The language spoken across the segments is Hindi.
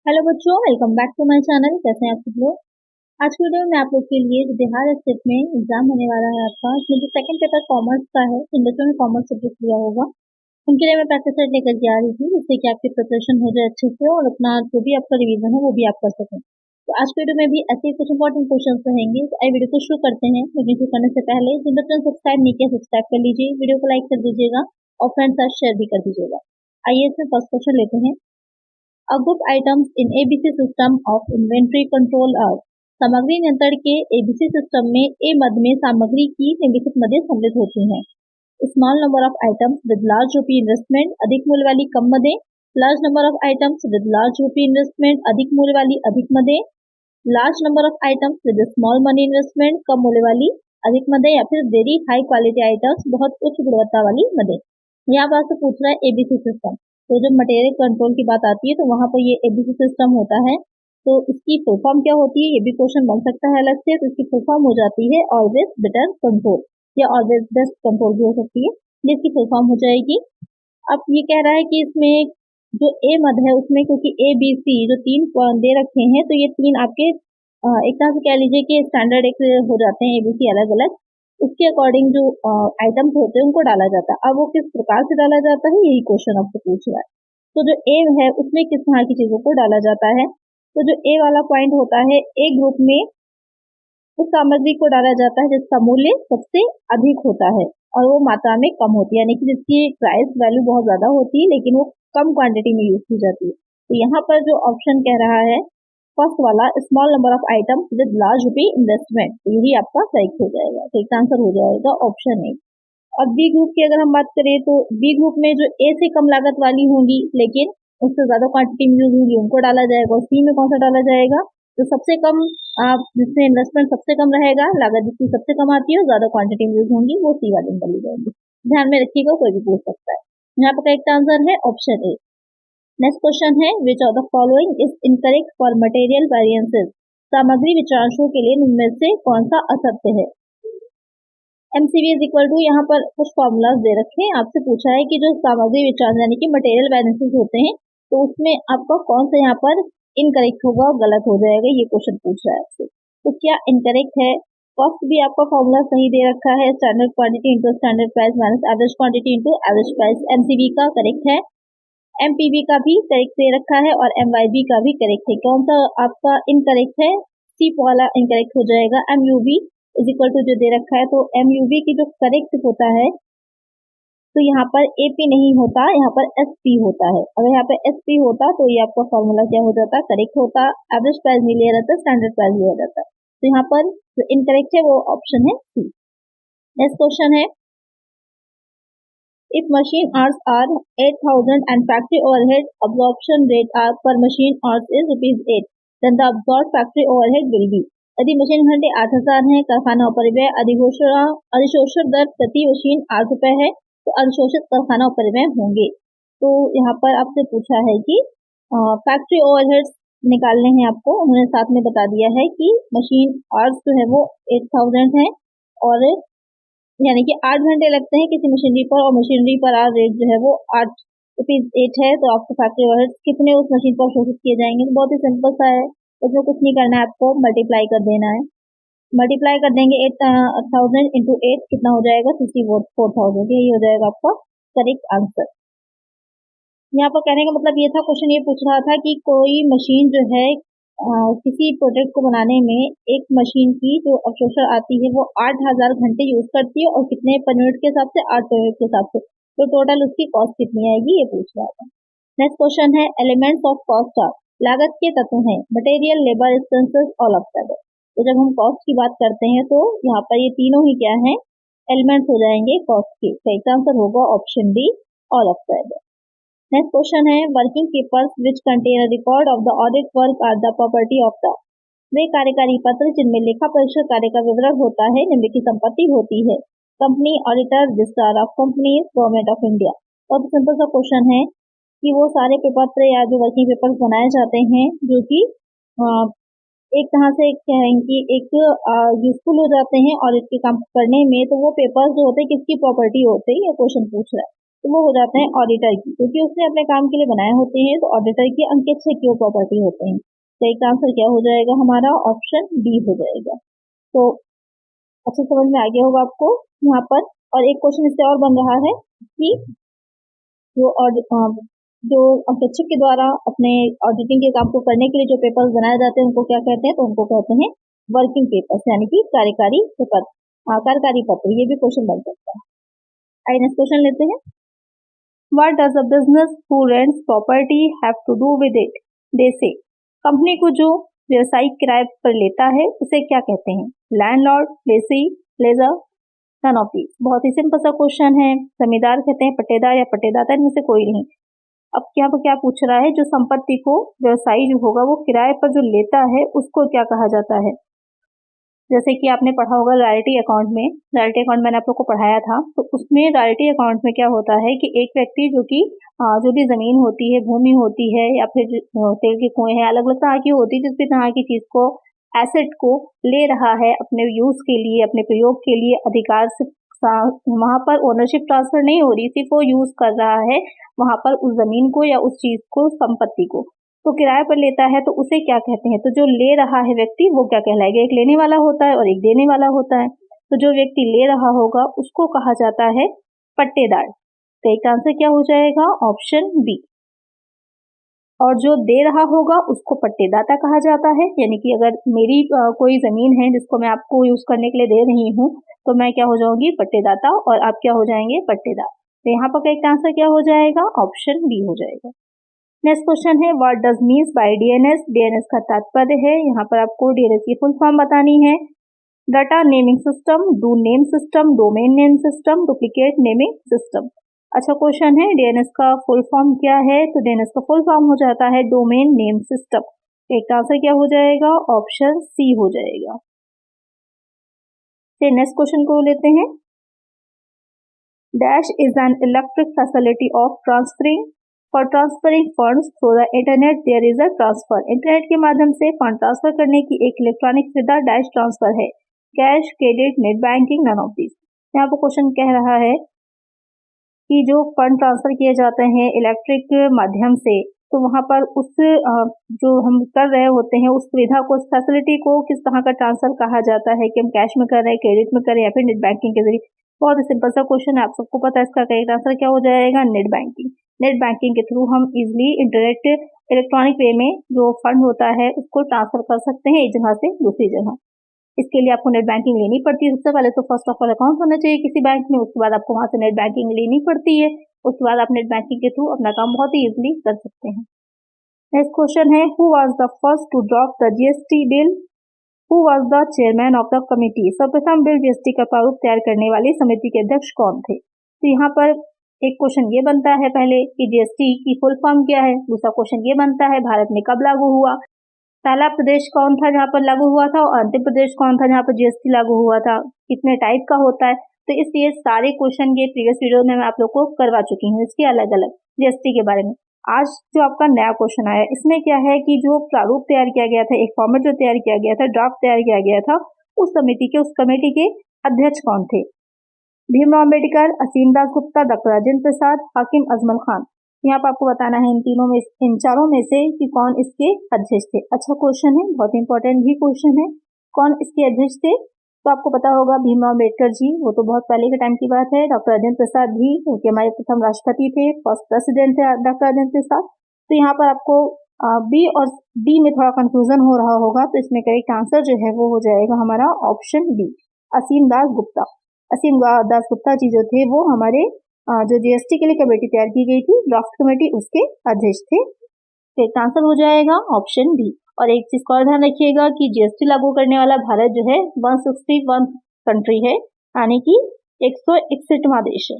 हेलो बच्चों, welcome back to my channel. कैसे हैं आप सब लोग। आज की वीडियो में मैं आप लोग के लिए जो बिहार स्टेट में एग्जाम होने वाला है आपका, इसमें जो सेकंड पेपर कॉमर्स का है, जिन बच्चों ने कॉमर्स सब्जेक्ट लिया होगा उनके लिए मैं प्रैक्टिस सेट लेकर के आ रही थी, जिससे कि आपकी प्रिपरेशन हो जाए अच्छे से और अपना जो भी आपका रिवीजन है वो भी आप कर सकें। तो आज की वीडियो में भी ऐसे ही कुछ इंपॉर्टेंट क्वेश्चन रहेंगे। तो आइए वीडियो को शुरू करते हैं। वीडियो शुरू करने से पहले जिन बच्चों ने सब्सक्राइब नहीं किया, सब्सक्राइब कर लीजिए, वीडियो को लाइक कर दीजिएगा और फ्रेंड्स साथ शेयर भी कर दीजिएगा। आइए इसमें फर्स्ट क्वेश्चन लेते हैं। A group items in ABC system of inventory control are सामग्री नियंत्रण के ABC सिस्टम में ए मद में सामग्री की निम्नलिखित मदें सम्मिलित होती हैं। Small number of items with large rupee investment, अधिक मूल्य वाली कम मदें। Large number of items with large rupee investment, अधिक मूल्य वाली अधिक मदें। Large number of items with small money investment, कम मूल्य वाली अधिक मदें। या फिर वेरी हाई क्वालिटी आइटम्स, बहुत उच्च गुणवत्ता वाली मदें। यहाँ पर आपसे पूछ रहा है एबीसी सिस्टम। तो जब मटेरियल कंट्रोल की बात आती है तो वहां पर ये एबीसी सिस्टम होता है। तो इसकी फुल फॉर्म क्या होती है, ये भी क्वेश्चन बन सकता है अलग से। तो इसकी फुल फॉर्म हो जाती है ऑलवेज बेटर कंट्रोल या ऑलवेज बेस्ट कंट्रोल भी हो सकती है, जिसकी फुल फॉर्म हो जाएगी। अब ये कह रहा है कि इसमें जो ए मद है उसमें, क्योंकि ए बी सी जो तीन दे रखे हैं, तो ये तीन आपके एक तरह से कह लीजिए कि स्टैंडर्ड एक हो जाते हैं एबीसी अलग अलग। उसके अकॉर्डिंग जो आइटम्स होते हैं उनको डाला जाता है। अब वो किस प्रकार से डाला जाता है, यही क्वेश्चन आपसे पूछ रहा है। तो जो ए है उसमें किस तरह की चीजों को डाला जाता है, तो जो ए वाला पॉइंट होता है, ए ग्रुप में उस सामग्री को डाला जाता है जिसका मूल्य सबसे अधिक होता है और वो मात्रा में कम होती है, यानी कि जिसकी प्राइस वैल्यू बहुत ज्यादा होती है लेकिन वो कम क्वांटिटी में यूज की जाती है। तो यहाँ पर जो ऑप्शन कह रहा है फर्स्ट वाला, small number of items with large rupee investment, यही आपका करेक्ट हो जाएगा। तो एक आंसर हो जाएगा ऑप्शन ए। और बी ग्रुप की अगर हम बात करें तो बी ग्रुप में जो ए से कम लागत वाली होंगी लेकिन उससे ज्यादा क्वांटिटी में यूज होंगी उनको डाला जाएगा। और सी में कौन सा डाला जाएगा, तो सबसे कम जिसमें इन्वेस्टमेंट सबसे कम रहेगा, लागत जिसकी सबसे कम आती है और ज्यादा क्वांटिटी में यूज होंगी, वो सी वाली में डाली जाएगी। ध्यान में रखिएगा, कोई भी पूछ सकता है। यहाँ पर करेक्ट आंसर है ऑप्शन ए। नेक्स्ट क्वेश्चन है, which of the following is incorrect for material variances, सामग्री विचरांशों के लिए इनमें से कौन सा असत्य है। एमसीवी इज इक्वल टू, यहाँ पर कुछ फॉर्मूलाज दे रखे हैं, आपसे पूछा है कि जो सामग्री विचरण यानी कि मटेरियल वेरिएंसेस होते हैं तो उसमें आपका कौन सा यहाँ पर इनकरेक्ट होगा और गलत हो जाएगा, ये क्वेश्चन पूछ रहा है आपसे। तो क्या इनकरेक्ट है, कॉस्ट भी आपका फॉर्मूला सही दे रखा है, standard quantity into standard price minus average quantity into average price. MCV का करेक्ट है, एमपीवी का भी करेक्ट दे रखा है और एमवाईबी का भी करेक्ट है। कौन सा आपका इनकरेक्ट है, सी वाला इनकरेक्ट हो जाएगा। एमयूवी इज इक्वल टू जो दे रखा है, तो एमयूवी की जो करेक्ट होता है तो यहाँ पर एपी नहीं होता, यहाँ पर एसपी होता है। अगर यहाँ पर एसपी होता तो ये आपका फॉर्मूला क्या हो जाता, करेक्ट होता, एवरेज प्राइस नहीं लिया जाता, स्टैंडर्ड प्राइस लिया जाता। तो यहाँ पर जो इनकरेक्ट है वो ऑप्शन है सी। नेक्स्ट क्वेश्चन है, if machine hours are 8,000 and factory overhead absorption rate are per machine hours is ₹8, then the absorbed factory overhead will be। यदि मशीन घंटे 8,000 है, कारखाना अपरिव्यय अधिशोषण दर प्रति मशीन ₹8 है, तो अधिशोषित कारखाना अपरिव्यय होंगे। तो यहाँ पर आपसे पूछा है कि फैक्ट्री ओवरहेड्स निकालने हैं आपको। उन्होंने साथ में बता दिया है कि मशीन आवर्स जो है वो 8,000 है और यानी कि 8 घंटे लगते हैं किसी मशीनरी पर और मशीनरी पर आर रेट जो है वो ₹8 है। तो आपको फैक्ट्री ओवरहेड कितने उस मशीन पर शोषित किए जाएंगे, तो बहुत ही सिंपल सा है, उसमें कुछ नहीं करना है, आपको मल्टीप्लाई कर देना है। मल्टीप्लाई कर देंगे 8,000 इंटू 8, कितना हो जाएगा 64,000, यही हो जाएगा आपका करेक्ट आंसर। यहाँ पर कहने का मतलब ये था, क्वेश्चन ये पूछ रहा था कि कोई मशीन जो है किसी प्रोडक्ट को बनाने में एक मशीन की जो अवशोषण आती है वो 8,000 घंटे यूज करती है और कितने पर यूनिट के हिसाब से, 8 पर यूनिट के हिसाब से, तो टोटल उसकी कॉस्ट कितनी आएगी, ये पूछ रहा था। नेक्स्ट क्वेश्चन है, एलिमेंट्स ऑफ कॉस्ट आर, लागत के तत्व हैं material, labour, expenses, all of that. तो जब हम कॉस्ट की बात करते हैं तो यहाँ पर ये तीनों ही क्या है, एलिमेंट्स हो जाएंगे कॉस्ट के। सही आंसर होगा option D, all of that. Next question है, working papers which contain a record of the audit work are the property of the, वे कार्यकारी पत्र जिनमें लेखा परीक्षक कार्य का विवरण होता है निम्न की संपत्ति होती है। Company auditor, registrar of companies, government of India. बहुत सिंपल सा क्वेश्चन है कि वो सारे पेपर या जो वर्किंग पेपर्स बनाए जाते हैं जो कि एक तरह से कहेंगे एक यूजफुल हो जाते हैं और इसके काम करने में, तो वो पेपर्स जो होते हैं किसकी प्रॉपर्टी होते हैं, ये क्वेश्चन पूछ रहा है। तो वो हो जाते हैं ऑडिटर की, क्योंकि उसने अपने काम के लिए बनाए होते हैं। तो ऑडिटर के अंक 6 की प्रॉपर्टी होते हैं। तो एक आंसर क्या हो जाएगा हमारा, ऑप्शन बी हो जाएगा। तो अच्छे समझ में आ गया होगा आपको यहाँ पर। और एक क्वेश्चन इससे और बन रहा है कि जो अंकेक्षक के द्वारा अपने ऑडिटिंग के काम को करने के लिए जो पेपर्स बनाए जाते हैं उनको क्या कहते हैं, तो उनको कहते हैं वर्किंग पेपर्स, यानी कि कार्यकारी पेपर, कार्यकारी पत्र। ये भी क्वेश्चन बन सकता है। आइए नेक्स्ट क्वेश्चन लेते हैं। What does a business who rents property have to do with it? They say, company को जो व्यवसायिक किराए पर लेता है उसे क्या कहते हैं, landlord, lessee, lessor, none of these. बहुत ही सिंपल सा क्वेश्चन है। जमींदार कहते हैं पट्टेदार या पट्टेदाता, इनमें से कोई नहीं। अब क्या पूछ रहा है, जो संपत्ति को व्यवसायी जो होगा वो किराए पर जो लेता है उसको क्या कहा जाता है। जैसे कि आपने पढ़ा होगा रॉयल्टी अकाउंट में, रॉयल्टी अकाउंट मैंने आप लोग को पढ़ाया था। तो उसमें रॉयल्टी अकाउंट में क्या होता है कि एक व्यक्ति जो कि जो भी जमीन होती है, भूमि होती है, या फिर तेल के कुएं हैं, अलग अलग तरह की होती है, जिस भी तरह की चीज को, एसेट को ले रहा है अपने यूज के लिए, अपने प्रयोग के लिए, अधिकार से वहां पर ओनरशिप ट्रांसफर नहीं हो रही, सिर्फ वो यूज कर रहा है वहां पर उस जमीन को या उस चीज को, संपत्ति को। तो किराए पर लेता है तो उसे क्या कहते हैं, तो जो ले रहा है व्यक्ति वो क्या कहलाएगा, एक लेने वाला होता है और एक देने वाला होता है। तो जो व्यक्ति ले रहा होगा उसको कहा जाता है पट्टेदार। तो एक आंसर क्या हो जाएगा, ऑप्शन बी। और जो दे रहा होगा उसको पट्टेदाता कहा जाता है। यानी कि अगर मेरी कोई जमीन है जिसको मैं आपको यूज करने के लिए दे रही हूँ तो मैं क्या हो जाऊंगी, पट्टेदाता, और आप क्या हो जाएंगे, पट्टेदार। तो यहाँ पर करेक्ट आंसर क्या हो जाएगा, ऑप्शन बी हो जाएगा। नेक्स्ट क्वेश्चन है, what does means by DNS. DNS का तात्पर्य है, यहाँ पर आपको डीएनएस की फुल फॉर्म बतानी है। Data naming system, do name system, domain name system, duplicate naming system. अच्छा क्वेश्चन है, डीएनएस का फुल फॉर्म क्या है, तो डीएनएस का फुल फॉर्म हो जाता है डोमेन नेम सिस्टम। एक आंसर क्या हो जाएगा, ऑप्शन सी हो जाएगा। नेक्स्ट क्वेश्चन को लेते हैं। Dash is an electric facility of transferring, for transferring funds through the internet there is a transfer. Internet के माध्यम से फंड ट्रांसफर करने की एक इलेक्ट्रॉनिक सुविधा डैश ट्रांसफर है, cash, credit, net banking, none of this. यहाँ पर क्वेश्चन कह रहा है कि जो फंड ट्रांसफर किए जाते हैं इलेक्ट्रिक माध्यम से, तो वहां पर उस जो हम कर रहे होते हैं उस सुविधा को, उस फैसिलिटी को किस तरह का ट्रांसफर कहा जाता है, कि हम कैश में कर रहे हैं, क्रेडिट में कर रहे हैं, या फिर नेट बैंकिंग के जरिए। बहुत ही सिंपल सा क्वेश्चन है, आप सबको पता है इसका करेक्ट आंसर क्या हो जाएगा, नेट बैंकिंग। नेट बैंकिंग के थ्रू हम इजिली इंटरनेट इलेक्ट्रॉनिक वे में जो फंड होता है उसको ट्रांसफर कर सकते हैं एक जगह से दूसरी जगह। इसके लिए आपको नेट बैंकिंग लेनी पड़ती है। सबसे पहले तो फर्स्ट ऑफ ऑल अकाउंट होना चाहिए किसी बैंक में, उसके बाद आपको वहां से नेट बैंकिंग लेनी पड़ती है। उसके बाद आप नेट बैंकिंग के थ्रू अपना काम बहुत ही इजिली कर सकते हैं। नेक्स्ट क्वेश्चन है, who was the first to drop the GST bill, who was the chairman of the committee. सर्वप्रथम बिल जीएसटी का प्रारूप तैयार करने वाली समिति के अध्यक्ष कौन थे। तो यहाँ पर एक क्वेश्चन ये बनता है पहले कि जीएसटी की फुल फॉर्म क्या है। दूसरा क्वेश्चन ये बनता है भारत में कब लागू हुआ, पहला प्रदेश कौन था जहां पर लागू हुआ था, और अंतिम प्रदेश कौन था जहां पर जीएसटी लागू हुआ था, कितने टाइप का होता है। तो इसलिए सारे क्वेश्चन ये प्रीवियस वीडियो में मैं आप लोग को करवा चुकी हूँ इसके अलग अलग जीएसटी के बारे में। आज जो आपका नया क्वेश्चन आया इसमें क्या है कि जो प्रारूप तैयार किया गया था, एक फॉर्मेट जो तैयार किया गया था, ड्राफ्ट तैयार किया गया था, उस समिति के, उस कमेटी के अध्यक्ष कौन थे। भीमराव अम्बेडकर, असीम दास गुप्ता, डॉक्टर राजेंद्र प्रसाद, हाकिम अजमल खान। यहाँ पर आपको बताना है इन चारों में से कि कौन इसके अध्यक्ष थे। अच्छा क्वेश्चन है, बहुत इंपॉर्टेंट भी क्वेश्चन है, कौन इसके अध्यक्ष थे। तो आपको पता होगा भीमराव अम्बेडकर जी, वो तो बहुत पहले के टाइम की बात है। डॉक्टर राजेंद्र प्रसाद भी, क्योंकि हमारे प्रथम राष्ट्रपति थे, फर्स्ट प्रेसिडेंट थे डॉक्टर राजेंद्र प्रसाद। तो यहाँ पर आपको बी और डी में थोड़ा कंफ्यूजन हो रहा होगा, तो इसमें करेक्ट आंसर जो है वो हो जाएगा हमारा ऑप्शन बी, असीम दास गुप्ता। असीम दास गुप्ता जी जो थे वो हमारे जो जीएसटी के लिए कमेटी तैयार की गई थी, ड्राफ्ट कमेटी, उसके अध्यक्ष थे। तो एक आंसर हो जाएगा ऑप्शन बी। और एक चीज का ध्यान रखिएगा कि जीएसटी लागू करने वाला भारत जो है 161 कंट्री है, यानी कि 161वां देश है।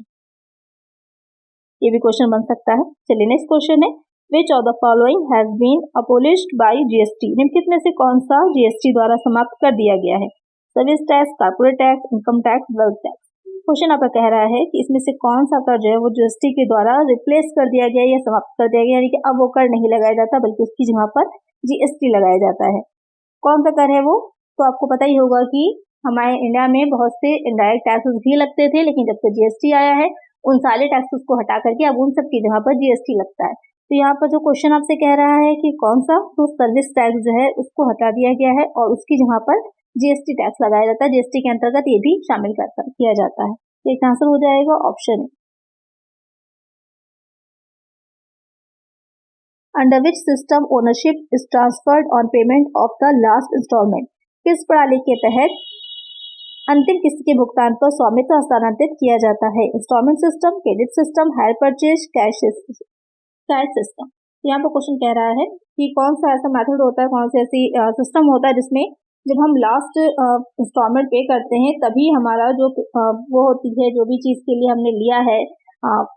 ये भी क्वेश्चन बन सकता है। चलिए नेक्स्ट क्वेश्चन है, which of the following has been abolished by GST. निम्नलिखित में से कौन सा जीएसटी द्वारा समाप्त कर दिया गया है। Service tax, corporate tax, income tax, wealth tax. Question आपका कह रहा है कि इसमें से कौन सा कर जो है वो जीएसटी के द्वारा रिप्लेस कर दिया गया या समाप्त कर दिया गया, यानी कि अब वो कर नहीं लगाया जाता बल्कि उसकी जगह पर जीएसटी लगाया जाता है। कौन सा कर है वो, तो आपको पता ही होगा कि हमारे इंडिया में बहुत से इनडायरेक्ट टैक्सेस भी लगते थे, लेकिन जब से जीएसटी आया है उन सारे टैक्सेस को हटा करके अब उन सब की जगह पर जीएसटी लगता है। तो यहाँ पर जो क्वेश्चन आपसे कह रहा है कि कौन सा, तो सर्विस टैक्स जो है उसको हटा दिया गया है और उसकी जगह पर जीएसटी टैक्स लगाया जाता है। जीएसटी के अंतर्गत ये भी शामिल किया जाता है। तो इसका आंसर हो जाएगा option A. Under which system ownership is transferred on payment of the last instalment, किस प्रणाली के तहत अंतिम किस्त के भुगतान पर स्वामित्व हस्तांतरित किया जाता है? Instalment system, credit system, hire purchase, cash system. यहाँ पर क्वेश्चन कह रहा है कि कौन सा ऐसा मेथड होता है, कौन सा ऐसी सिस्टम होता है जिसमें जब हम लास्ट इंस्टॉलमेंट पे करते हैं तभी हमारा जो वो होती है, जो भी चीज के लिए हमने लिया है,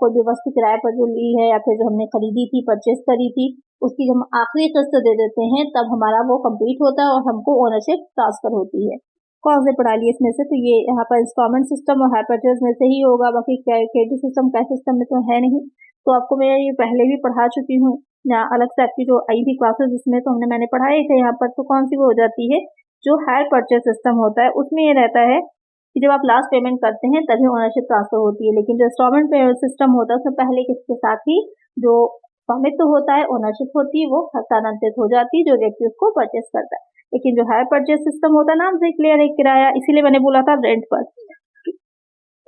कोई भी वस्तु किराए पर जो ली है या फिर जो हमने खरीदी थी, परचेस करी थी, उसकी जब हम आखिरी किस्त दे देते हैं तब हमारा वो कंप्लीट होता है और हमको ओनरशिप ट्रांसफर होती है। कौन सी प्रणाली इसमें से? तो ये यहाँ पर इंस्टॉलमेंट सिस्टम और हायर परचेज में से ही होगा, बाकी क्रेडिट सिस्टम, कैश सिस्टम में तो है नहीं। तो आपको मैं ये पहले भी पढ़ा चुकी हूँ, अलग से आपकी जो आई थी क्लासेस इसमें तो मैंने पढ़ाई थे यहाँ पर। तो कौन सी वो हो जाती है, जो हायर परचेज सिस्टम होता है उसमें ये रहता है कि जब आप लास्ट पेमेंट करते हैं तभी ओनरशिप ट्रांसफर होती है, लेकिन जो इंस्टॉलमेंट सिस्टम होता है उसमें पहले किसके साथ ही जो स्वामित्व होता है, ओनरशिप होती है, वो हस्तांतरित हो जाती है जो व्यक्ति उसको परचेस करता है। लेकिन जो हायर परचेज सिस्टम होता है, नाम से क्लियर है, किराया, इसीलिए मैंने बोला था रेंट पर।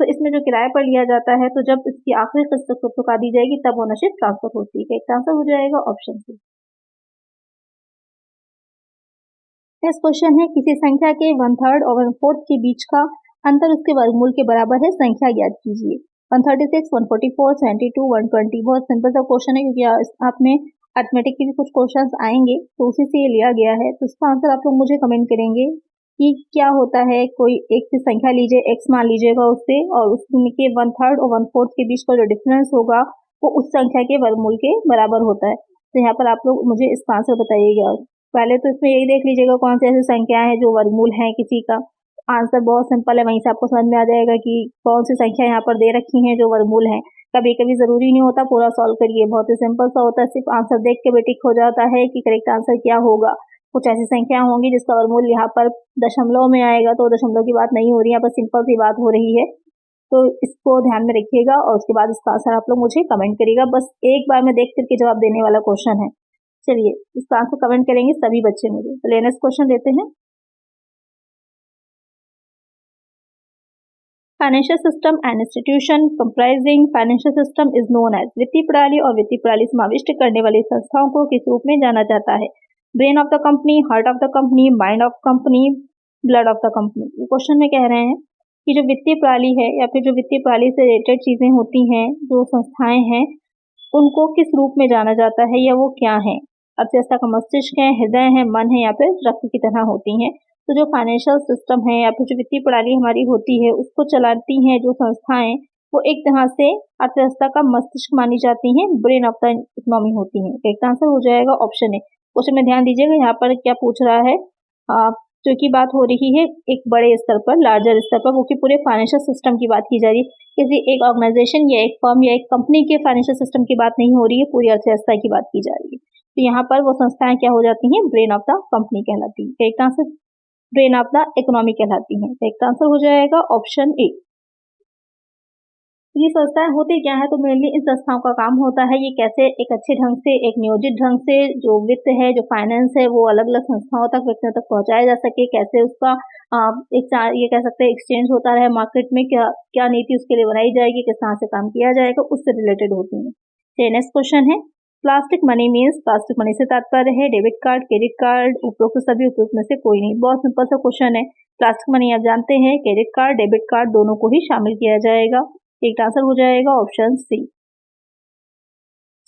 तो इसमें जो किराए पर लिया जाता है, तो जब इसकी आखिरी किस्त को चुका दी जाएगी तब ओनरशिप ट्रांसफर होती है। इसका आंसर हो जाएगा ऑप्शन सी। नेक्स्ट क्वेश्चन है, किसी संख्या के 1/3 और 1/4 के बीच का अंतर उसके वर्गमूल के बराबर है, संख्या ज्ञात कीजिए। 136, 144, 72, 120। बहुत सिंपल सा क्वेश्चन है क्योंकि आपने अर्थमेटिक के भी कुछ क्वेश्चंस आएंगे तो उसी से ये लिया गया है। तो इसका आंसर आप लोग मुझे कमेंट करेंगे कि क्या होता है। कोई एक की संख्या लीजिए, x मान लीजिएगा उससे, और उसके 1/3 और 1/4 के बीच का जो डिफरेंस होगा वो उस संख्या के वर्गमूल के बराबर होता है। तो यहाँ पर आप लोग मुझे इसका आंसर बताइएगा। पहले तो इसमें यही देख लीजिएगा कौन सी ऐसी संख्या है जो वर्गमूल है किसी का। आंसर बहुत सिंपल है, वहीं से आपको समझ में आ जाएगा कि कौन सी संख्या यहाँ पर दे रखी है जो वर्गमूल है। कभी कभी जरूरी नहीं होता पूरा सॉल्व करिए, बहुत ही सिंपल सा होता है, सिर्फ आंसर देख के भी टिक हो जाता है कि करेक्ट आंसर क्या होगा। कुछ ऐसी संख्या होंगी जिसका वर्गमूल यहाँ पर दशमलव में आएगा, तो दशमलव की बात नहीं हो रही है, यहाँ पर सिंपल सी बात हो रही है। तो इसको ध्यान में रखिएगा और उसके बाद इसका आंसर आप लोग मुझे कमेंट करिएगा। बस एक बार में देख करके जवाब देने वाला क्वेश्चन है। चलिए इसका आंसर कमेंट करेंगे सभी बच्चे मुझे। तो नेक्स्ट क्वेश्चन लेते हैं। Financial system and institution comprising financial system is known as. वित्तीय प्रणाली और वित्तीय प्रणाली समाविष्ट करने वाली संस्थाओं को किस रूप में जाना जाता है? Brain of the company, heart of the company, mind of company, blood of the company. Question में कह रहे हैं कि जो वित्तीय प्रणाली है या फिर जो वित्तीय प्रणाली से रिलेटेड चीजें होती हैं, जो संस्थाएं हैं, उनको किस रूप में जाना जाता है या वो क्या है? अर्थव्यवस्था का मस्तिष्क है, हृदय है, मन है या फिर रक्त की तरह होती हैं। तो जो फाइनेंशियल सिस्टम है या फिर जो वित्तीय प्रणाली हमारी होती है उसको चलाती हैं जो संस्थाएं, वो एक तरह से अर्थव्यवस्था का मस्तिष्क मानी जाती हैं, ब्रेन ऑफ द इकोनॉमी होती हैं। एक आंसर हो जाएगा ऑप्शन ए। क्वेश्चन में ध्यान दीजिएगा यहाँ पर क्या पूछ रहा है, क्योंकि बात हो रही है एक बड़े स्तर पर, लार्जर स्तर पर, वो कि पूरे फाइनेंशियल सिस्टम की बात की जा रही है। किसी एक ऑर्गेनाइजेशन या एक फर्म या एक कंपनी के फाइनेंशियल सिस्टम की बात नहीं हो रही है, पूरी अर्थव्यवस्था की बात की जा रही है। तो यहाँ पर वो संस्थाएं क्या हो जाती हैं, ब्रेन ऑफ द कंपनी कहलाती है। एक answer brain of the economy कहलाती है। एक आंसर हो जाएगा ऑप्शन ए। ये संस्थाएं होती क्या है, तो मेनली इन संस्थाओं का काम होता है ये कैसे एक अच्छे ढंग से, एक नियोजित ढंग से जो वित्त है, जो फाइनेंस है, वो अलग अलग संस्थाओं तक, व्यक्तियों तक पहुंचाया जा सके। कैसे उसका ये कह सकते हैं एक्सचेंज होता रहे मार्केट में, क्या क्या नीति उसके लिए बनाई जाएगी, किस तरह से काम किया जाएगा, उससे रिलेटेड होती है। नेक्स्ट क्वेश्चन है, plastic money means, plastic money से तात्पर्य है डेबिट कार्ड, क्रेडिट कार्ड, उपरोक्त सभी, उपरोक्त में से कोई नहीं। बहुत सिंपल सा क्वेश्चन है। प्लास्टिक मनी आप जानते हैं, क्रेडिट कार्ड, डेबिट कार्ड दोनों को ही शामिल किया जाएगा। एक आंसर हो जाएगा ऑप्शन सी।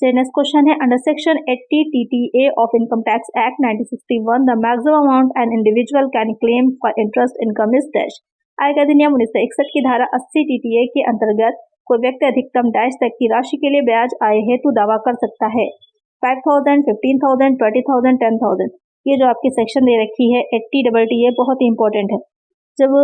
नेक्स्ट क्वेश्चन है, under section 80 TTA of income tax act 1961 the maximum amount an individual can claim for interest income is dash. आयकर अधिनियम 1961 की धारा 80 TTA के अंतर्गत कोई व्यक्ति अधिकतम डैश तक की राशि के लिए ब्याज आय हेतु दावा कर सकता है। 5,000, 15,000, 20,000, 10,000। ये जो आपकी सेक्शन दे रखी है 80 ये बहुत ही इंपॉर्टेंट है। जब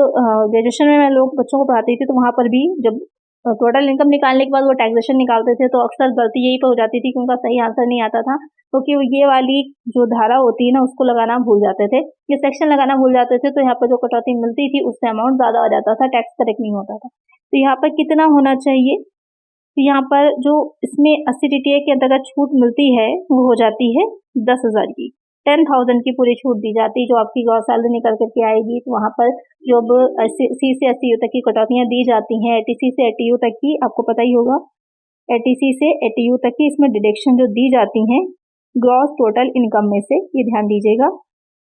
ग्रेजुएशन में मैं लोग बच्चों को पढ़ाती थी तो वहां पर भी जब टोटल इनकम निकालने के बाद वो टैक्सेशन निकालते थे तो अक्सर गलती यही पर हो जाती थी कि उनका सही आंसर नहीं आता था, क्योंकि ये वाली जो धारा होती है ना उसको लगाना भूल जाते थे, ये सेक्शन लगाना भूल जाते थे, तो यहाँ पर जो कटौती मिलती थी उससे अमाउंट ज्यादा आ जाता था, टैक्स करेक्ट नहीं होता था। तो यहाँ पर कितना होना चाहिए, तो यहाँ पर जो इसमें 80 TTA के अंतर्गत छूट मिलती है वो हो जाती है 10,000 की, 10,000 की पूरी छूट दी जाती है जो आपकी ग्रॉस सैलरी निकल करके आएगी। तो वहाँ पर जो अब सी से 80U तक की कटौतियाँ दी जाती हैं, 80C से 80U तक की, आपको पता ही होगा 80C से 80U तक की इसमें डिडक्शन जो दी जाती हैं ग्रॉस टोटल इनकम में से, ये ध्यान दीजिएगा।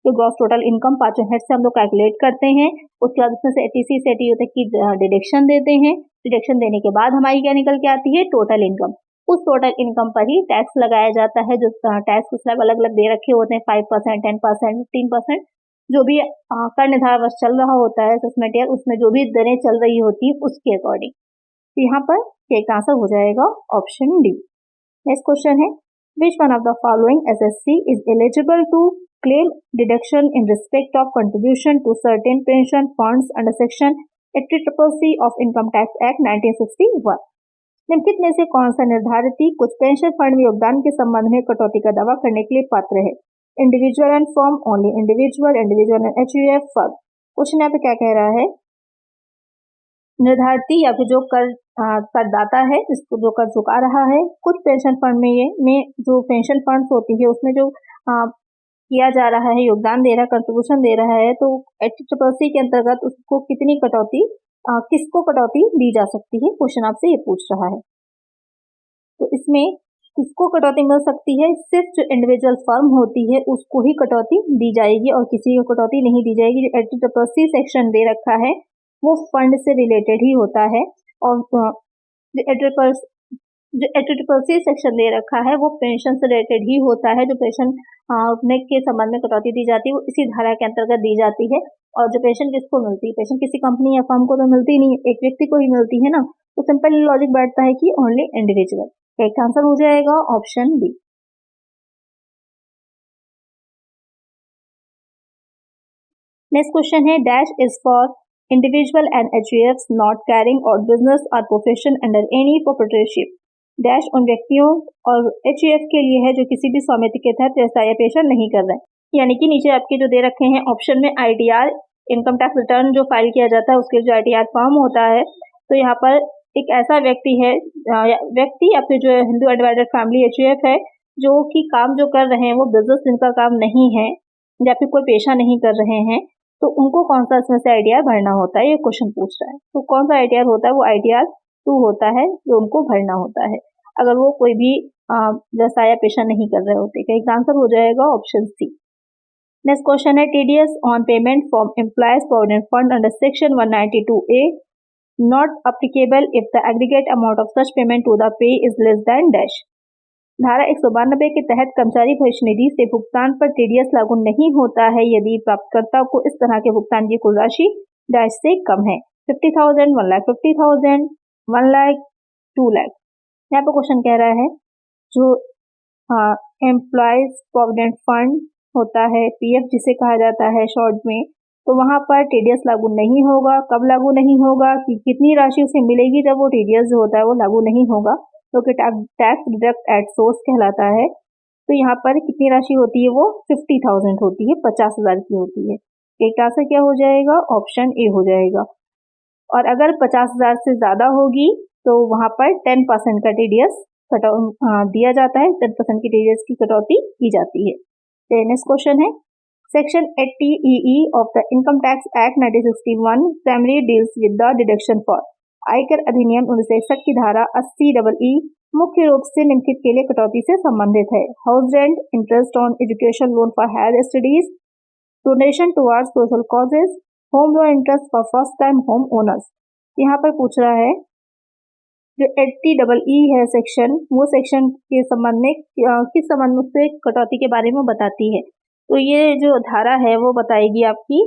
तो ग्रॉस टोटल इनकम पांचों हेड से हम लोग कैलकुलेट करते हैं, उसके बाद उसमें से 80C से 80U तक की डिडक्शन देते हैं। डिडक्शन देने के बाद हमारी क्या निकल के आती है, टोटल इनकम। उस टोटल इनकम पर ही टैक्स लगाया जाता है, जो टैक्स उस अलग अलग दे रखे होते हैं, 5%, 10%, 15%, जो भी कर निर्धारण वर्ष चल रहा होता है असेसमेंट ईयर, उसमें जो भी दरें चल रही होती है उसके अकॉर्डिंग। तो यहाँ पर एक आंसर हो जाएगा ऑप्शन डी। नेक्स्ट क्वेश्चन है, which one of the following SSC is eligible to claim deduction in respect of contribution to certain pension funds under section 80CCC of Income Tax Act 1961। निम्नलिखित में से कौन सा निर्धारित कुछ पेंशन फंड में योगदान के संबंध में कटौती का दावा करने के लिए पात्र है? Individual and firm, only individual, individual and HUF firm. Question यहाँ पे क्या कह रहा है, निर्धारित या फिर जो करदाता है, जिसको जो कर चुका रहा है, कुछ पेंशन फंड में जो पेंशन फंड्स होती है उसमें जो किया जा रहा है, योगदान दे रहा है, कंट्रीब्यूशन दे रहा है, तो 80CCC के अंतर्गत उसको कितनी कटौती, किसको कटौती दी जा सकती है, क्वेश्चन आपसे ये पूछ रहा है। तो इसमें किसको कटौती मिल सकती है, सिर्फ जो इंडिविजुअल फर्म होती है उसको ही कटौती दी जाएगी और किसी को कटौती नहीं दी जाएगी। जो 80CCC सेक्शन दे रखा है वो फंड से रिलेटेड ही होता है, और जो 80CCC सेक्शन दे रखा है वो पेंशन से रिलेटेड ही होता है। जो पेंशन के संबंध में कटौती दी जाती है वो इसी धारा के अंतर्गत दी जाती है। और जो पेंशन किसको मिलती है, पेंशन किसी कंपनी या फर्म को तो मिलती नहीं, एक व्यक्ति को ही मिलती है ना। तो सिंपल लॉजिक बैठता है कि ओनली इंडिविजुअल। एक आंसर हो जाएगा ऑप्शन बी। नेक्स्ट क्वेश्चन है, dash is for individual and HUFs not carrying और बिजनेस और profession under any proprietorship. Dash उन व्यक्तियों और HUF के लिए है जो किसी भी स्वामित्व के तहत व्यवसाय या पेशा नहीं कर रहे हैं। यानी कि नीचे आपके जो दे रखे हैं ऑप्शन में ITR, इनकम टैक्स रिटर्न जो फाइल किया जाता है उसके जो ITR फॉर्म होता है, तो यहाँ पर एक ऐसा व्यक्ति है, व्यक्ति या फिर जो हिंदू अनडिवाइडेड फैमिली HUF है जो कि काम जो कर रहे हैं वो बिजनेस जिनका काम नहीं है या फिर कोई पेशा नहीं कर रहे हैं, तो उनको कौन सा इसमें से ITR भरना होता है, ये क्वेश्चन पूछ रहा है। तो कौन सा ITR होता है, वो ITR 2 होता है जो उनको भरना होता है अगर वो कोई भी व्यवसाय पेशा नहीं कर रहे होते। इसका आंसर हो जाएगा ऑप्शन सी। नेक्स्ट क्वेश्चन है, TDS on payment from employees provident fund under section 192A not applicable if the aggregate amount of such payment to the pay is less than dash. धारा 192 के तहत कर्मचारी भविष्य निधि से भुगतान पर TDS लागू नहीं होता है यदि प्राप्तकर्ता को इस तरह के भुगतान की कुल राशि डैश से कम है। 50,000, 1,50,000, 1 लाख, 2 लाख। यहाँ पर क्वेश्चन कह रहा है जो एम्प्लॉयज प्रोविडेंट फंड होता है, PF जिसे कहा जाता है शॉर्ट में, तो वहाँ पर TDS लागू नहीं होगा। कब लागू नहीं होगा कि कितनी राशि उसे मिलेगी जब वो TDS जो होता है वो लागू नहीं होगा, तो कि टैक्स डिडक्ट एट सोर्स कहलाता है। तो यहाँ पर कितनी राशि होती है, वो 50,000 होती है, 50,000 की होती है। एक आंसर क्या हो जाएगा, ऑप्शन ए हो जाएगा। और अगर 50,000 से ज़्यादा होगी तो वहाँ पर 10% का TDS दिया जाता है, 10% की TDS की कटौती की जाती है। नेक्स्ट क्वेश्चन है, section 80EE of the income tax act 1961 primary deals with the deduction for. आयकर अधिनियम 1961 की धारा 80EE मुख्य रूप से निम्नलिखित के लिए कटौती से संबंधित है। House rent, interest on education loan for higher studies, donation towards social causes, home loan interest for first time home owners. यहाँ पर पूछ रहा है जो 80EE है सेक्शन, वो सेक्शन के संबंध में किस संबंध से कटौती के बारे में बताती है। तो ये जो धारा है वो बताएगी आपकी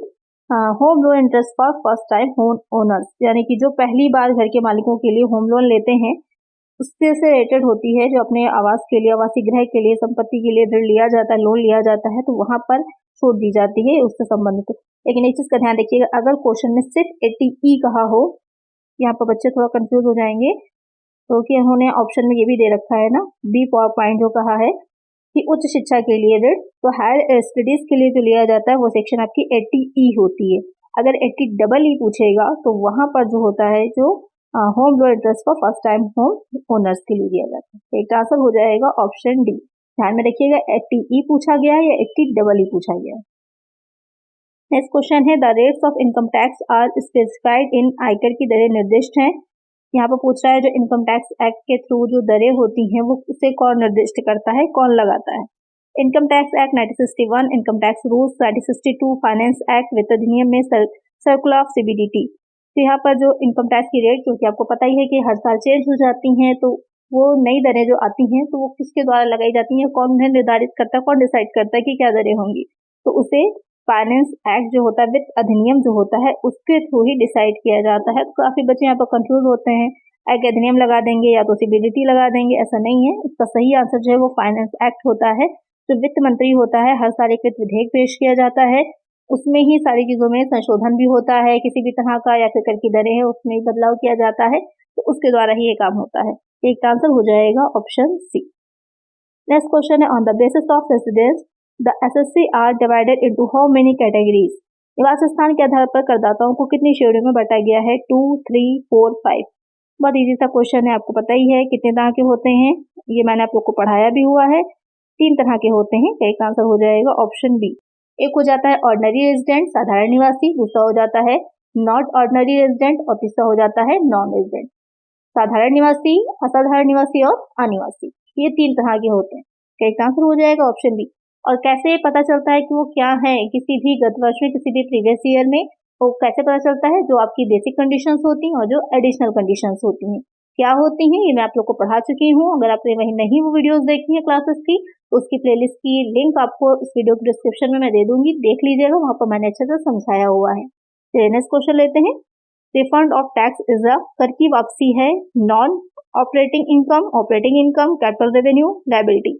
home loan interest for first time home owners, यानी कि जो पहली बार घर के मालिकों के लिए होम लोन लेते हैं उससे रिलेटेड होती है। जो अपने आवास के लिए, आवासीय गृह के लिए, संपत्ति के लिए ऋण लिया जाता है, लोन लिया जाता है, तो वहाँ पर छूट दी जाती है उससे संबंधित। लेकिन एक चीज़ का ध्यान रखिएगा, अगर क्वेश्चन में सिर्फ 80E कहा हो, यहाँ पर बच्चे थोड़ा कंफ्यूज हो जाएंगे, तो कि उन्होंने ऑप्शन में ये भी दे रखा है ना, बी पॉइंट जो कहा है कि उच्च शिक्षा के लिए ऋण, तो हायर स्टडीज के लिए जो लिया जाता है वो सेक्शन आपकी 80E होती है। अगर 80EE पूछेगा तो वहाँ पर जो होता है, जो home loan interest for first time home owners के लिए दिया जाता है। तो एक आंसर हो जाएगा ऑप्शन डी। ध्यान में रखिएगा 80E पूछा गया है या 80EE पूछा गया है। नेक्स्ट क्वेश्चन है the rates of income tax are specified in, आयकर की दरें निर्दिष्ट हैं। यहाँ पर पूछ रहा है जो इनकम टैक्स एक्ट के थ्रू जो दरें होती हैं वो उसे कौन निर्दिष्ट करता है, कौन लगाता है। Income tax act 1961, income tax rules 1962, finance act, वित्त अधिनियम में सर्कुलर ऑफ CBDT। तो यहाँ पर जो इनकम टैक्स की रेट, क्योंकि आपको पता ही है कि हर साल चेंज हो जाती हैं, तो वो नई दरें जो आती हैं तो वो किसके द्वारा लगाई जाती हैं, कौन उन्हें निर्धारित करता है, कौन डिसाइड करता है कि क्या दरें होंगी, तो उसे फाइनेंस एक्ट जो होता है, वित्त अधिनियम जो होता है, उसके थ्रू ही डिसाइड किया जाता है। तो काफी बच्चे यहाँ पर कंफ्यूज होते हैं, एक्ट अधिनियम लगा देंगे या तो CBDT लगा देंगे, ऐसा नहीं है। इसका सही आंसर जो है वो फाइनेंस एक्ट होता है। जो वित्त मंत्री होता है, हर साल एक वित्त विधेयक पेश किया जाता है, उसमें ही सारी चीजों में संशोधन भी होता है, किसी भी तरह का या फिर कर की दरें है उसमें बदलाव किया जाता है, तो उसके द्वारा ही ये काम होता है। एक आंसर हो जाएगा ऑप्शन सी। नेक्स्ट क्वेश्चन है on the basis of residence the SSC are divided into how many categories. निवास स्थान के आधार पर करदाताओं को कितनी श्रेणियों में बांटा गया है, 2, 3, 4, 5। बहुत इजी सा क्वेश्चन है, आपको पता ही है कितने तरह के होते हैं, ये मैंने आप लोग को पढ़ाया भी हुआ है। 3 तरह के होते हैं। एक आंसर हो जाएगा ऑप्शन बी। एक हो जाता है ऑर्डिनरी रेजिडेंट, साधारण निवासी, दूसरा हो जाता है नॉट ऑर्डिनरी रेजिडेंट और तीसरा हो जाता है नॉन रेजिडेंट। साधारण निवासी, असाधारण निवासी और अनिवासी, ये 3 तरह के होते हैं। तो एक आंसर हो जाएगा ऑप्शन बी। और कैसे पता चलता है कि वो क्या है, किसी भी गत वर्ष में, किसी भी प्रीवियस ईयर में, वो कैसे पता चलता है, जो आपकी बेसिक कंडीशंस होती हैं और जो एडिशनल कंडीशंस होती हैं क्या होती हैं, ये मैं आप लोग को पढ़ा चुकी हूँ। अगर आपने वही नहीं वो वीडियोस देखी है क्लासेस की, तो उसकी प्लेलिस्ट की लिंक आपको इस वीडियो के डिस्क्रिप्शन में मैं दे दूंगी, देख लीजिएगा, वहां पर मैंने अच्छे से समझाया हुआ है। नेक्स्ट क्वेश्चन लेते हैं। Refund of tax is a, कर की वापसी है, non operating income, operating income, capital revenue, liability.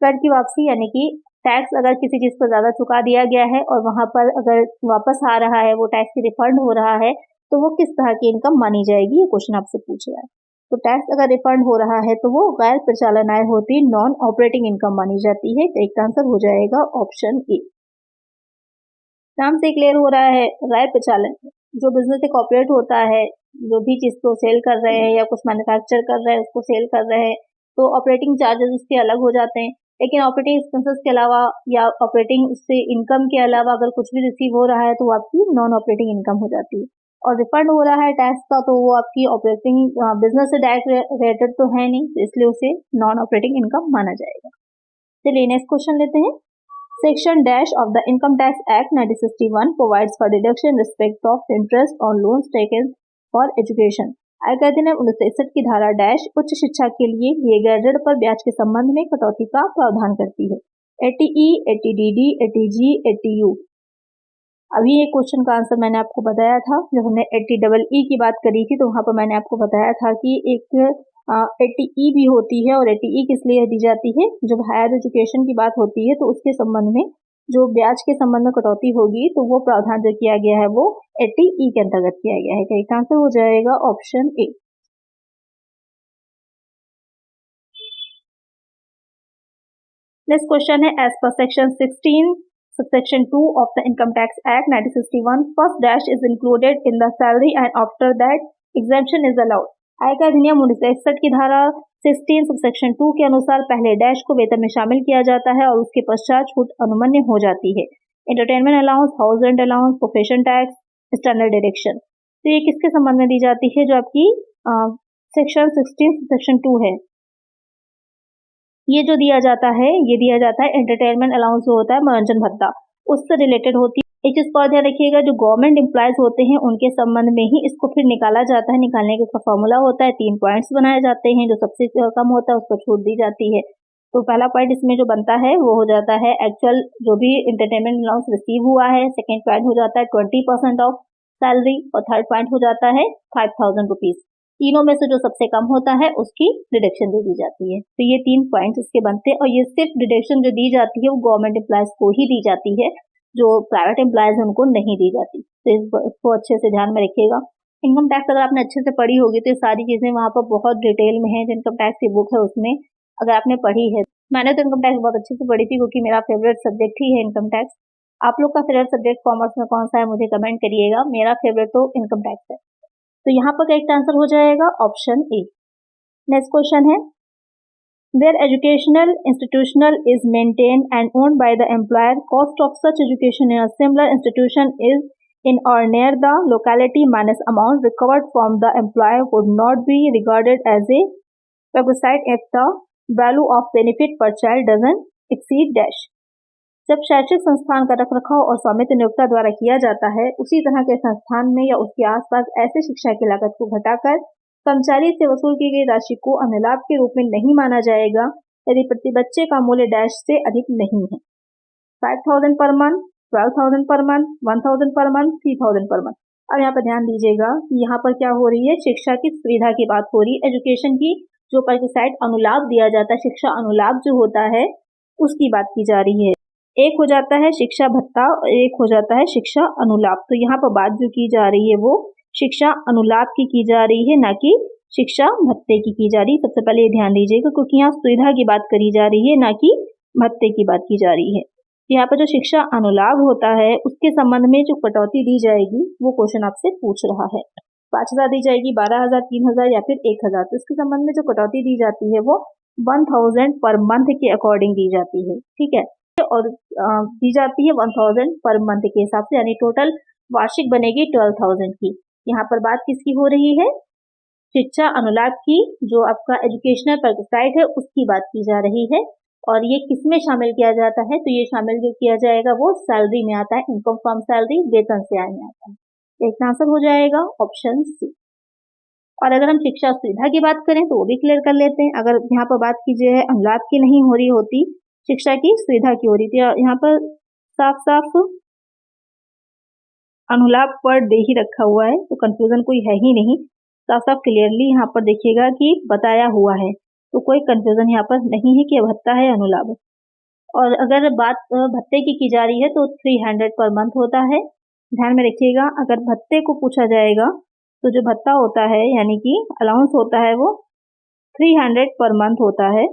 कर की वापसी यानी कि टैक्स अगर किसी चीज पर ज्यादा चुका दिया गया है और वहां पर अगर वापस आ रहा है, वो टैक्स की रिफंड हो रहा है, तो वो किस तरह की इनकम मानी जाएगी, ये क्वेश्चन आपसे पूछ रहा है। तो टैक्स अगर रिफंड हो रहा है तो वो गैर प्रचालन आय होती, नॉन ऑपरेटिंग इनकम मानी जाती है। तो एक आंसर हो जाएगा ऑप्शन ए। नाम से क्लियर हो रहा है, गैर प्रचालन जो बिजनेस एक ऑपरेट होता है, जो भी चीज को सेल कर रहे हैं या कुछ मैन्युफैक्चर कर रहे हैं उसको सेल कर रहे हैं, तो ऑपरेटिंग चार्जेस उसके अलग हो जाते हैं। लेकिन ऑपरेटिंग एक्सपेंसेस के अलावा या ऑपरेटिंग उससे इनकम के अलावा अगर कुछ भी रिसीव हो रहा है तो वो आपकी नॉन ऑपरेटिंग इनकम हो जाती है। और रिफंड हो रहा है टैक्स का, तो वो आपकी ऑपरेटिंग बिजनेस से डायरेक्ट रिलेटेड तो है नहीं, तो इसलिए उसे नॉन ऑपरेटिंग इनकम माना जाएगा। चलिए नेक्स्ट क्वेश्चन लेते हैं। Section dash of the income tax act 1961 provides for deduction respect of interest on loans taken for education. आयकर अधिनियम 1961 की धारा डैश उच्च शिक्षा के लिए लिए गए ऋण पर ब्याज के संबंध में कटौती का प्रावधान करती है। 80E, 80DD, 80G, 80U। अभी ये क्वेश्चन का आंसर मैंने आपको बताया था, जब हमने 80EE की बात करी थी तो वहां पर मैंने आपको बताया था कि एक 80E भी होती है। और 80E किस लिए दी जाती है, जब हायर एजुकेशन की बात होती है तो उसके संबंध में जो ब्याज के संबंध में कटौती होगी, तो वो प्रावधान जो किया गया है वो 80E के अंतर्गत किया गया है। तो एक आंसर हो जाएगा ऑप्शन ए। नेक्स्ट क्वेश्चन है एज पर section 16 subsection 2 of the Income Tax Act 1961 first dash is included in the salary and after that exemption is allowed। आयकर अधिनियम 1961 की धारा 16 सबसेक्शन 2 के अनुसार पहले डैश को वेतन में शामिल किया जाता है और उसके पश्चात छूट अनुमन्य हो जाती है। Entertainment allowance, house rent allowance, profession tax, standard direction. तो ये किसके संबंध में दी जाती है, जो आपकी सेक्शन 16 सबसेक्शन 2 है। ये जो दिया जाता है, ये दिया जाता है एंटरटेनमेंट अलाउंस जो होता है, मनोरंजन भत्ता, उससे रिलेटेड होती है। एक चीज पर ध्यान रखिएगा, जो गवर्नमेंट एम्प्लॉयज होते हैं उनके संबंध में ही इसको फिर निकाला जाता है। निकालने का इसका फॉर्मूला होता है, 3 पॉइंट्स बनाए जाते हैं, जो सबसे कम होता है उसको छूट दी जाती है। तो पहला पॉइंट इसमें जो बनता है वो हो जाता है एक्चुअल जो भी एंटरटेनमेंट अलाउंस रिसीव हुआ है। सेकेंड पॉइंट हो जाता है 20% ऑफ सैलरी और थर्ड पॉइंट हो जाता है 5000 रुपीज। तीनों में से जो सबसे कम होता है उसकी डिडक्शन दे दी जाती है। तो ये 3 पॉइंट्स इसके बनते हैं। और ये सिर्फ डिडक्शन जो दी जाती है वो गवर्नमेंट एम्प्लॉयज को ही दी जाती है, जो प्राइवेट एम्प्लॉयज है उनको नहीं दी जाती। तो इसको अच्छे से ध्यान में रखिएगा। इनकम टैक्स अगर आपने अच्छे से पढ़ी होगी तो ये सारी चीजें वहां पर बहुत डिटेल में है। जो इनकम टैक्स की बुक है उसमें अगर आपने पढ़ी है, मैंने तो इनकम टैक्स बहुत अच्छे से पढ़ी थी क्योंकि मेरा फेवरेट सब्जेक्ट ही है इनकम टैक्स। आप लोग का फेवरेट सब्जेक्ट कॉमर्स में कौन सा है मुझे कमेंट करिएगा। मेरा फेवरेट तो इनकम टैक्स है। तो यहाँ पर करेक्ट आंसर हो जाएगा ऑप्शन ए। नेक्स्ट क्वेश्चन है, Their educational institutional is maintained and owned by the employer. Cost of such education in a similar institution is in or near the locality minus amount recovered from the employer would not be regarded as a requisite if the value of benefit per child doesn't exceed dash. जब शैक्षिक संस्थान का रखरखाव और स्वामित्व नियोक्ता द्वारा किया जाता है, उसी तरह के संस्थान में या उसके आसपास ऐसे शिक्षा की लागत को घटाकर कर्मचारी से वसूल की गई राशि को अनुलाभ के रूप में नहीं माना जाएगा यदि प्रति बच्चे का मूल्य डैश से अधिक नहीं है। 5,000 per month, 12,000 per month, 1,000 per month, 3,000 per month. अब यहाँ पर ध्यान दीजिएगा कि यहाँ पर क्या हो रही है, शिक्षा की सुविधा की बात हो रही है, एजुकेशन की जो पर साइड अनुलाभ दिया जाता है, शिक्षा अनुलाभ जो होता है उसकी बात की जा रही है। एक हो जाता है शिक्षा भत्ता और एक हो जाता है शिक्षा अनुलाभ। तो यहाँ पर बात जो की जा रही है वो शिक्षा अनुलाभ की जा रही है, ना कि शिक्षा भत्ते की जा रही है। सबसे पहले ध्यान दीजिएगा क्योंकि यहाँ सुविधा की बात करी जा रही है, ना कि भत्ते की बात की जा रही है। यहाँ पर जो शिक्षा अनुलाभ होता है उसके संबंध में जो कटौती दी जाएगी वो क्वेश्चन आपसे पूछ रहा है। 5,000 दी जाएगी, 12,000, 3,000 या फिर 1,000। तो इसके संबंध में जो कटौती दी जाती है वो 1,000 पर मंथ के अकॉर्डिंग दी जाती है, ठीक है, और दी जाती है 1,000 पर मंथ के हिसाब से, यानी टोटल वार्षिक बनेगी 12,000 की। यहाँ पर बात किसकी हो रही है, शिक्षा अनुलाभ की, जो आपका एजुकेशनल परसाइड है उसकी बात की जा रही है। और ये किसमें शामिल किया जाता है, तो ये शामिल जो किया जाएगा वो सैलरी में आता है, इनकम फ्रॉम सैलरी, वेतन से आय में आता है। एक आंसर हो जाएगा ऑप्शन सी। और अगर हम शिक्षा सुविधा की बात करें तो वो भी क्लियर कर लेते हैं। अगर यहाँ पर बात कीजिए अनुलाभ की नहीं हो रही होती, शिक्षा की सुविधा की हो रही थी, यहाँ पर साफ साफ अनुलाभ पर दे ही रखा हुआ है, तो कंफ्यूजन कोई है ही नहीं, साफ साफ क्लियरली यहाँ पर देखिएगा कि बताया हुआ है, तो कोई कंफ्यूजन यहाँ पर नहीं है कि भत्ता है अनुलाभ। और अगर बात भत्ते की जा रही है तो 300 पर मंथ होता है। ध्यान में रखिएगा, अगर भत्ते को पूछा जाएगा तो जो भत्ता होता है यानी कि अलाउंस होता है वो 300 पर मंथ होता है।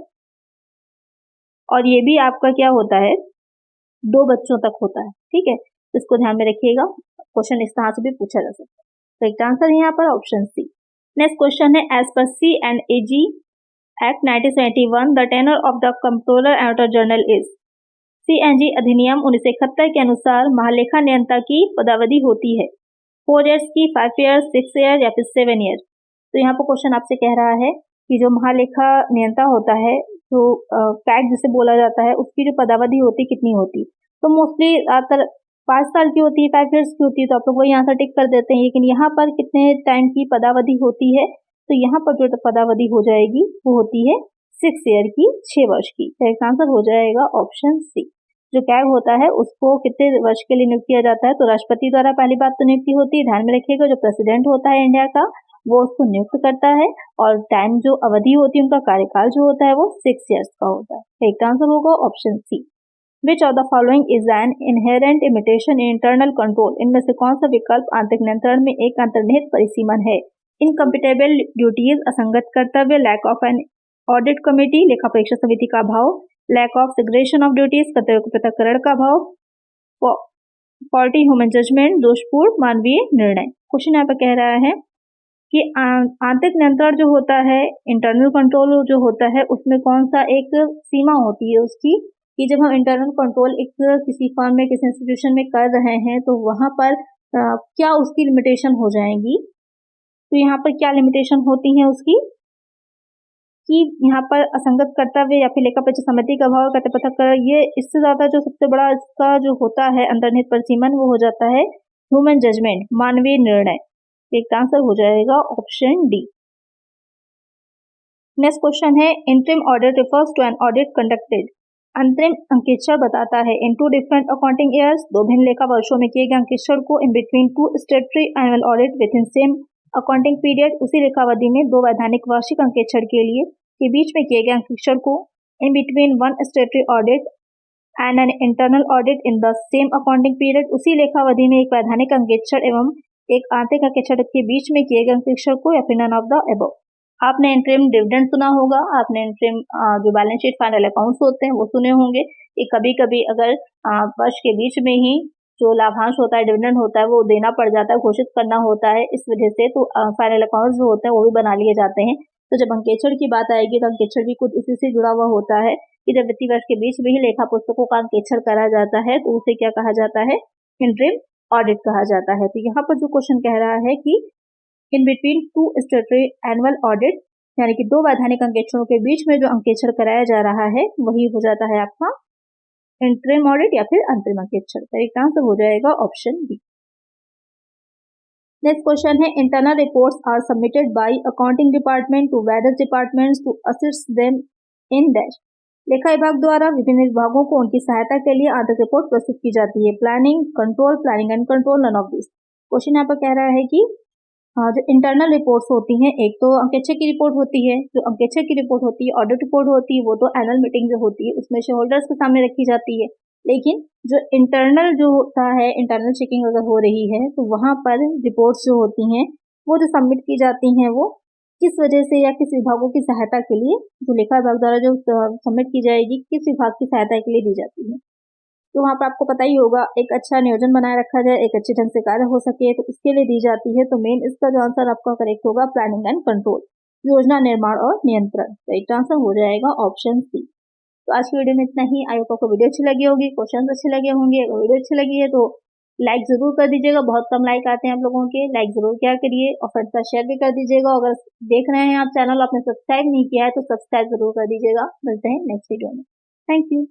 और ये भी आपका क्या होता है, 2 बच्चों तक होता है, ठीक है, इसको ध्यान में रखिएगा, क्वेश्चन इस तरह से भी पूछा जा सकता है। तो एक आंसर यहाँ पर ऑप्शन सी। नेक्स्ट क्वेश्चन है, as per C&AG act 1971 the tenure of the controller and auditor general is. C&G अधिनियम 1971 के अनुसार महालेखा नियंता की पदावधि होती है 4 ईयर्स की, 5 ईयर्स, 6 ईयर या फिर 7 ईयर। तो यहाँ पर क्वेश्चन आपसे कह रहा है कि जो महालेखा नियंता होता है, जो कैग जिसे बोला जाता है, उसकी जो पदावधि होती कितनी होती, तो मोस्टली 5 साल की होती है, 5 ईयर्स की होती है, तो आप लोग वही आंसर टिक कर देते हैं। लेकिन यहाँ पर कितने टाइम की पदावधि होती है, तो यहाँ पर जो पदावधि हो जाएगी वो होती है 6 ईयर की, 6 वर्ष की। तो एक आंसर हो जाएगा ऑप्शन सी। जो कैग होता है उसको कितने वर्ष के लिए नियुक्त किया जाता है, तो राष्ट्रपति द्वारा पहली बात तो नियुक्ति होती है, ध्यान में रखिएगा, जो प्रेसिडेंट होता है इंडिया का वो उसको नियुक्त करता है, और टाइम जो अवधि होती है, उनका कार्यकाल जो होता है वो 6 ईयर्स का होता है। एक आंसर होगा option C. Which of the following is an inherent limitation in internal control? इनमें से कौन सा विकल्प आंतरिक नियंत्रण में एक अंतर्निहित परिसीमन है? Incompatible duties, असंगत कर्तव्य, lack of an audit committee, लेखा परीक्षा समिति का अभाव, lack of segregation of duties, कर्तव्य के पृथक्करण का अभाव, faulty human judgment, दोषपूर्ण मानवीय निर्णय। क्वेश्चन यहाँ पर कह रहा है कि आंतरिक नियंत्रण जो होता है, इंटरनल कंट्रोल जो होता है, उसमें कौन सा एक सीमा होती है उसकी, कि जब हम इंटरनल कंट्रोल एक किसी फर्म में, किसी इंस्टीट्यूशन में कर रहे हैं तो वहां पर क्या उसकी लिमिटेशन हो जाएंगी। तो यहाँ पर क्या लिमिटेशन होती है उसकी, कि यहाँ पर असंगत कर्तव्य या फिर लेखा परीक्षा समिति का अभाव, कर्तव्य पृथक्करण, ये इससे ज्यादा जो सबसे बड़ा इसका जो होता है अंतर्निहित परिसीमन वो हो जाता है ह्यूमन जजमेंट, मानवीय निर्णय। एक आंसर हो जाएगा ऑप्शन डी। नेक्स्ट क्वेश्चन है, interim audit refers to an audit conducted. अंतरिम अंकेक्षण बताता है इन 2 डिफरेंट अकाउंटिंग ईयर्स, 2 भिन्न लेखा वर्षों में किए गए अंकेक्षण को, in between 2 स्टेटरी annual audit with in same accounting period, उसी लेखावधि में 2 वैधानिक वार्षिक अंकेक्षण के लिए के बीच में किए गए अंकेक्षण को, in between 1 स्टेटरी audit and an internal audit in the same accounting period, उसी लेखावधि में एक वैधानिक अंकेक्षण एवं एक आंतरिक अंकेक्षण के बीच में किए गए अंकेक्षण को, या फिर नन ऑफ द अबव। आपने इंटरिम डिविडेंड सुना होगा, आपने इंटरिम जो बैलेंस शीट फाइनल अकाउंट्स होते हैं वो सुने होंगे, कि कभी कभी अगर वर्ष के बीच में ही जो लाभांश होता है, डिविडेंड होता है, वो देना पड़ जाता है, घोषित करना होता है। इस वजह से तो फाइनल अकाउंट्स जो होते हैं वो भी बना लिए जाते हैं। तो जब अंकेक्षण की बात आएगी तो अंकेक्षण भी कुछ इसी से जुड़ा हुआ होता है कि जब वित्तीय वर्ष के बीच में ही लेखा पुस्तकों का अंकेक्षण करा जाता है तो उसे क्या कहा जाता है, इंटरिम ऑडिट कहा जाता है। तो यहाँ पर जो क्वेश्चन कह रहा है कि in between two स्टेटरी annual audit, यानी कि दो वैधानिक अंकेक्षणों के बीच में जो अंकेक्षण कराया जा रहा है वही हो जाता है आपका इंटरिम ऑडिट या फिर अंतरिम अंकेक्षण। करेक्ट आंसर हो जाएगा ऑप्शन बी। नेक्स्ट क्वेश्चन है, internal reports are submitted by accounting department to various departments to assist them in dash. लेखा विभाग द्वारा विभिन्न विभागों को उनकी सहायता के लिए आंतरिक रिपोर्ट प्रस्तुत की जाती है। Planning, control, planning and control, none of this. Question यहाँ पर कह रहा है कि जो इंटरनल रिपोर्ट्स होती हैं, एक तो अंकेक्षक की रिपोर्ट होती है, जो अंकेक्षक की रिपोर्ट होती है, ऑडिट रिपोर्ट होती है, वो तो एनुअल मीटिंग जो होती है उसमें शेयर होल्डर्स के सामने रखी जाती है। लेकिन जो इंटरनल जो होता है, इंटरनल चेकिंग अगर हो रही है तो वहां पर रिपोर्ट्स जो होती हैं वो जो सबमिट की जाती हैं वो किस वजह से या किस विभागों की सहायता के लिए, जो लेखा विभाग द्वारा जो सबमिट की जाएगी किस विभाग की सहायता के लिए दी जाती है। तो वहाँ पर आपको पता ही होगा, एक अच्छा नियोजन बनाए रखा जाए, एक अच्छे ढंग से कार्य हो सके, तो उसके लिए दी जाती है। तो मेन इसका जो आंसर आपका करेक्ट होगा प्लानिंग एंड कंट्रोल, योजना निर्माण और नियंत्रण। करेक्ट आंसर हो जाएगा ऑप्शन सी। तो आज की वीडियो में इतना ही। आई होप आपको वीडियो अच्छी लगी होगी, क्वेश्चन अच्छे लगे होंगे। अगर वीडियो अच्छी लगी है तो लाइक जरूर कर दीजिएगा, बहुत कम लाइक आते हैं आप लोगों के, लाइक जरूर क्या करिए और फ्रेंड्स का शेयर भी कर दीजिएगा। अगर देख रहे हैं आप चैनल आपने सब्सक्राइब नहीं किया है तो सब्सक्राइब जरूर कर दीजिएगा। मिलते हैं नेक्स्ट वीडियो में। Thank you.